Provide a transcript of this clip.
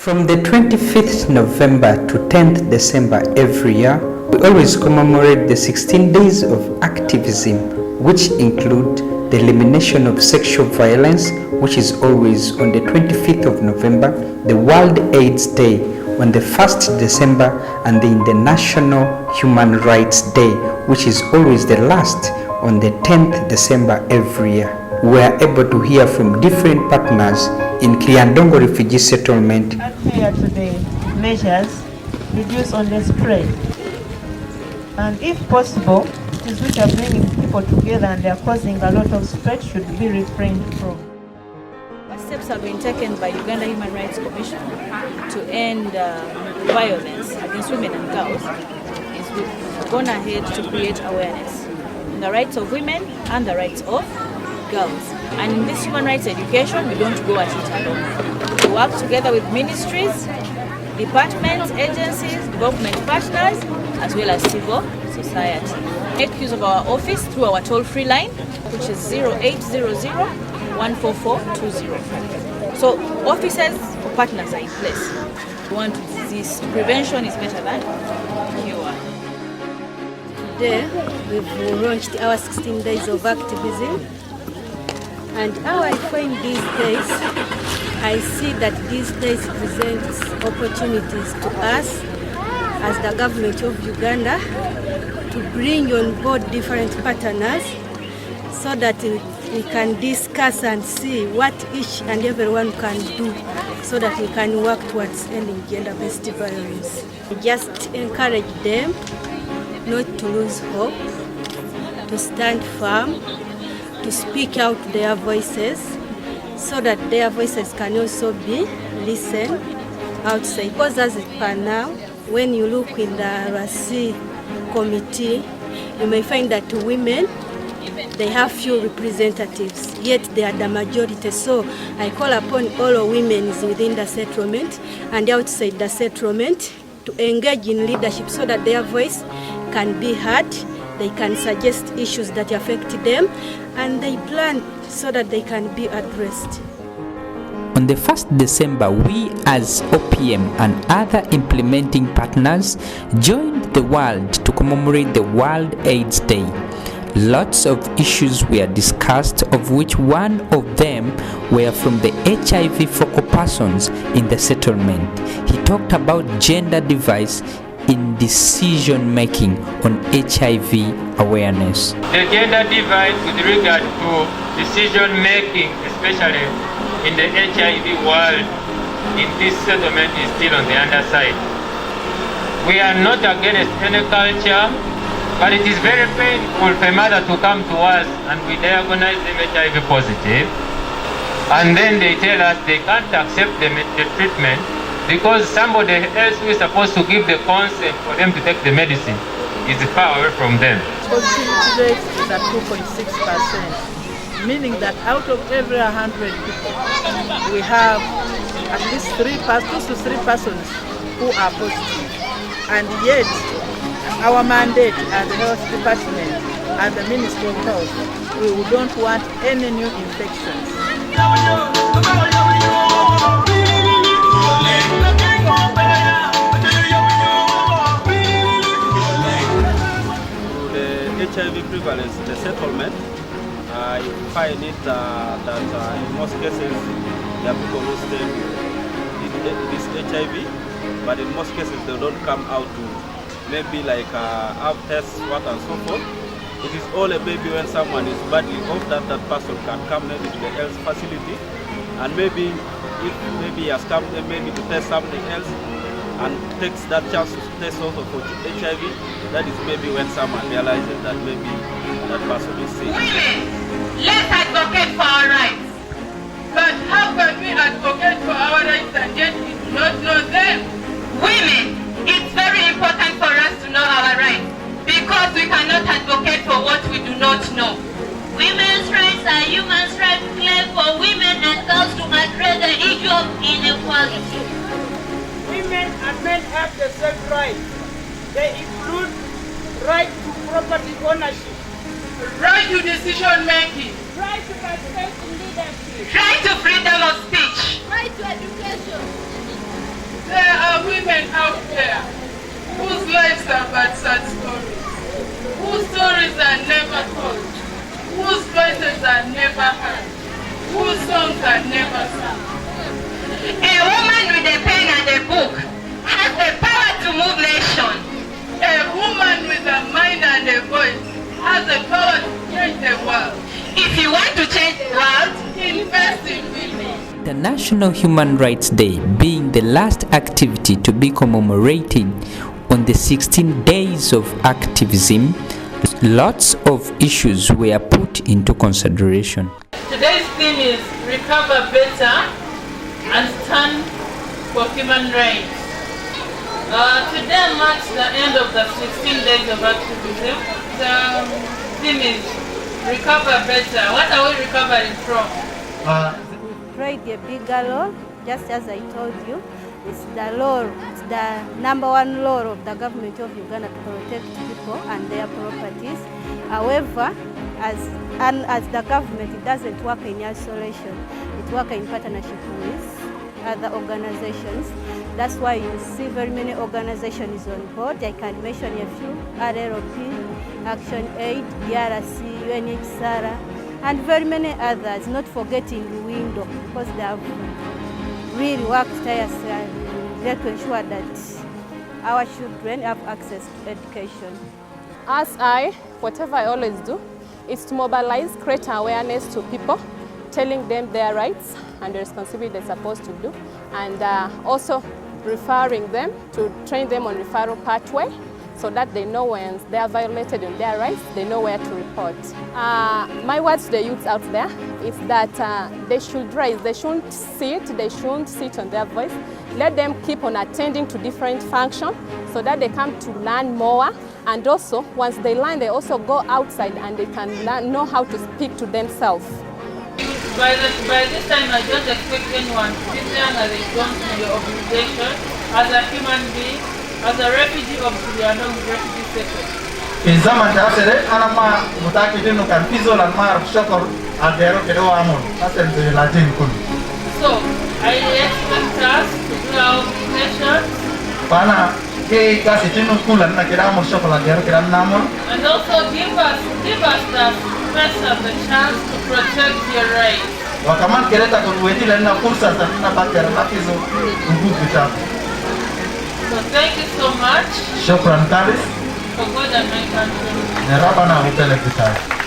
From the 25th November to 10th December every year, we always commemorate the 16 days of activism, which include the elimination of sexual violence, which is always on the 25th of November, the World AIDS Day on the 1st December, and the International Human Rights Day, which is always the last on the 10th December every year. We are able to hear from different partners in Kiryandongo refugee settlement. Adhere to the measures, reduce on the spread, and if possible, these which are bringing people together and they are causing a lot of spread should be refrained from. What steps have been taken by Uganda Human Rights Commission to end violence against women and girls is we've gone ahead to create awareness on the rights of women and the rights of girls. And in this human rights education, we don't go at it alone. We work together with ministries, departments, agencies, development partners, as well as civil society. Make use of our office through our toll-free line, which is 0800 144 So officers or partners are in place. We want this prevention is better than cure. Today, we've launched our 16 days of activism. And how I find these days, I see that these days presents opportunities to us as the government of Uganda to bring on board different partners so that we can discuss and see what each and everyone can do so that we can work towards ending gender-based violence. Just encourage them not to lose hope, to stand firm, to speak out their voices so that their voices can also be listened outside. Because as it per now, when you look in the RC committee, you may find that women, they have few representatives, yet they are the majority. So I call upon all women within the settlement and outside the settlement to engage in leadership so that their voice can be heard. They can suggest issues that affect them and they plan so that they can be addressed. On the 1st December, we as OPM and other implementing partners joined the world to commemorate the World AIDS Day. Lots of issues were discussed, of which one of them were from the HIV focal persons in the settlement. He talked about gender device in decision making on HIV awareness. The gender divide with regard to decision making, especially in the HIV world, in this settlement is still on the underside. We are not against any culture, but it is very painful for a mother to come to us and we diagnose them HIV positive, and then they tell us they can't accept the treatment because somebody else who is supposed to give the consent for them to take the medicine is far away from them. Positivity rate is at 2.6%, meaning that out of every 100 people, we have at least 2 to 3 persons who are positive. And yet, our mandate as the health department and the Ministry of Health, we don't want any new infections. HIV prevalence in the settlement, I find it that in most cases there are people who stay with this HIV, but in most cases they don't come out to maybe like have tests, what and so forth. It is all a baby when someone is badly off that person can come maybe to the health facility and maybe if maybe he has come maybe to test something else and takes that chance to test also for HIV, that is maybe when someone realizes that maybe that person is sick. Women, let's advocate for our rights. But how can we advocate for our rights and yet we do not know them? Women, it's very important for us to know our rights because we cannot advocate for what we do not know. Women's rights are human rights claim for women and girls to address the issue of inequality. Women and men have the same rights. They include right to property ownership, right to decision making, right to participate in leadership, right to freedom of speech, right to education, women out there whose lives are but sad stories, whose stories are never told, whose voices are never heard, whose songs are never sung. A woman with a pen and a book has the power to move nations. A woman with a mind and a voice has the power to change the world. If you want to change the world, invest in women. The National Human Rights Day being the last activity to be commemorated on the 16 days of activism, lots of issues were put into consideration. Today's theme is Recover Better and Stand for Human Rights. Today marks the end of the 16 days of activism. The theme is Recover Better. What are we recovering from? We played a bigger role, just as I told you. It's the law, it's the number one law of the government of Uganda to protect people and their properties. However, as the government, it doesn't work in isolation. It works in partnership with other organizations. That's why you see very many organizations on board. I can mention a few: RLP, Action Aid, DRC, UNHCR, and very many others, not forgetting Window, because they have really worked tirelessly to ensure that our children have access to education. Whatever I always do is to mobilize, create awareness to people, telling them their rights and the responsibility they're supposed to do, and also referring them to train them on referral pathway so that they know when they are violated in their rights, they know where to report. My words to the youths out there is that they should rise, they shouldn't sit on their voice. Let them keep on attending to different functions so that they come to learn more, and also once they learn, they also go outside and they can know how to speak to themselves. By this time, I don't expect anyone to be young as they don't know your obligation as a human being, as a refugee of days.Documentary refugee settled. In zaman dasere anama mutaki dinu kan pizo lan mar shokor agero kedo amon asen de latin kun. So I expect us to do our obligations. Pana ke kasi dinu kulan na keda amon shokor agero keda namon. And also give us the space and the chance to protect your rights. Wakaman kereta kuweti lena fursa sana bakera nakizo nguvu vitabu. So thank you so much. Shukran Karis. For God and my country. Neraba na upele vitabu.